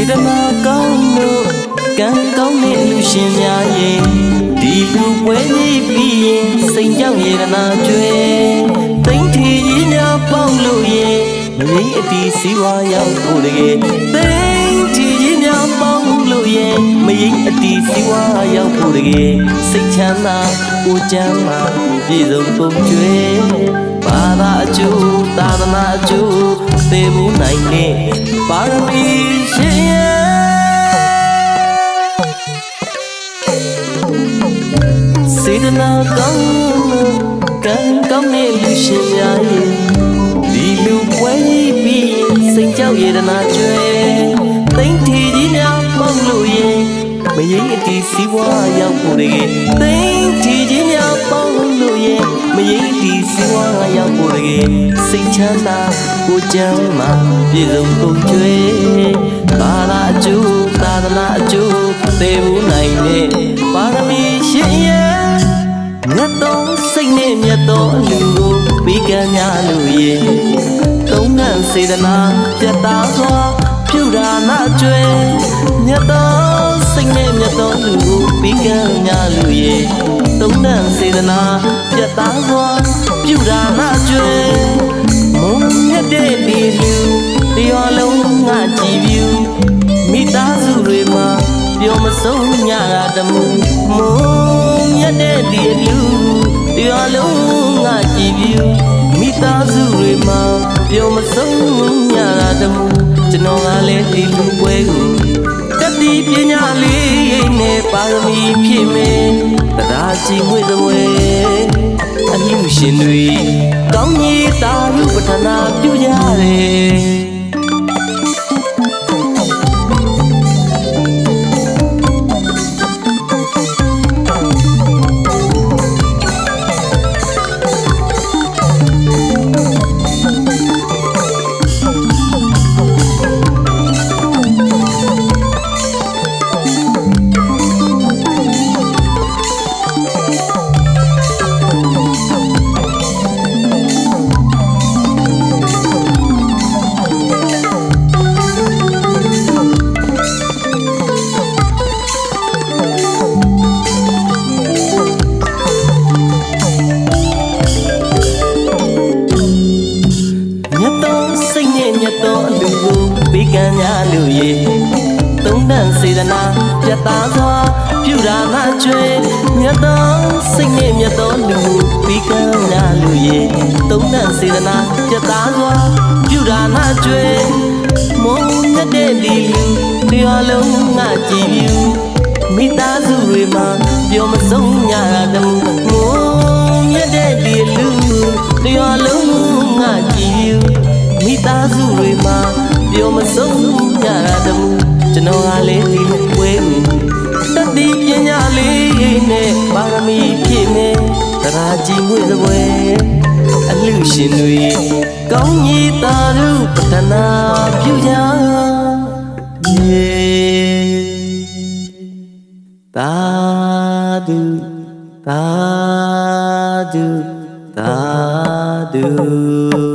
တနာကောင်းလို့ကံကောင်းတဲ့လူရှင်များရဲ့ဒီလူပွဲကြီးပြီးရင်စိန်ကြောက်ရတနာကျွဲတိမ်ထီကြီးများပေါင်းလို့ရဲ့မရင်းအတီးစီဝါရောက်ဖို့တကယ်တိမ်ထီကြီးများပေါင်းလို့ရဲ့မရင်းအတီးစီဝါရောက်ဖို့တကယ်စိတ်ချမ်းသာကိုချမ်းသာပြည့်စုံကုန်ကျွဲဘာသာအကျိုးသာသနာအကျိုးသေဘူးနိုင်တဲ့ပါရမီရှင်ရဲ့စေတနာကောင်းလို့ကံကောင်းတဲ့လူရှင်များရဲ့ဒီလူပွဲကြီးပြီးစိတ်ကြောက်ရတနာကျွဲတိမ်ထီကြီးများပေါင်းလို့ရဲ့မရင်းအတီးစီးပွားရောက်ဖို့တကယ်တိမ်ထီကြီးများပေါင်းလို့ရဲ့မရင်းအတီးစီးပွားရောက်ဖို့တကယ်စိတ်ချမ်းသာကိုချမ်းသာပြည့်စုံကုန်ကျွဲဘာသာအကျိုးသာသနာအကျိုးသေဘူးနိုင်တဲ့ပါရမီရှင်ရဲ့မြတ်သောစိတ်နဲ့မြတ်သောအလူကိုပေးကမ်းများလို့ရဲ့သုံးနှံစေတနာပြတ်သားစွာပြုဒါနာကျွဲမြတ်သောစိတ်နဲ့မြတ်သောလူကိုပေးကမ်းများလို့ရဲ့သုံးနှံစေတနာပြတ်သားစွာပြုဒါနာကျွဲမုံမြတ်တဲ့ဒီလူတရားလုံးငါကြည်ပြူမိသားစုတွေမှာပြောမဆုံးညတာတမှုမုံမြတ်တဲ့ဒီလူတရားလုံးငါကြည်ပြူမိသားစုတွေမှာပြောမဆုံးညတာတမှုကျွန်တော်ကလည်းဒီလူပွဲကိုတတိပညာလေးနဲ့ပါရမီဖြည့်မယ်တရားကြည်ဝိသဝဲအလူရှင်တွေကောင်းကြီးတာရုပထနာပြုကြတယ်မြတ်သောအလူကိုပေးကမ်းများလို့ရဲ့သုံးနှံစေတနာပြတ်သားစွာပြုဒါနာကျွဲမြတ်သောစိတ်နဲ့မြတ်သောလူကိုပေးကမ်းများလို့ရဲ့သုံးနှံစေတနာပြတ်သားစွာပြုဒါနာကျွဲမုံမြတ်တဲ့ဒီလူတရားလုံးငါကြည်ပြူမိသားစုတွေမှာပြောမဆုံးညတာတမှုမုံမြတ်တဲ့ဒီလူတရားလုံးငါကြည်ပြူမိသားစုတွေမှာပြောမဆုံးညတာတမှုကျွန်တော်ကလည်းဒီလိုပွဲကိုတတိပညာလေးနဲ့ပါရမီဖြည့်မယ်တရားကြည်မွေ့စွဲအလူရှင်တွေကောင်းကြီးသာရုပထနာပြုကြသာဓုသာဓုသာဓု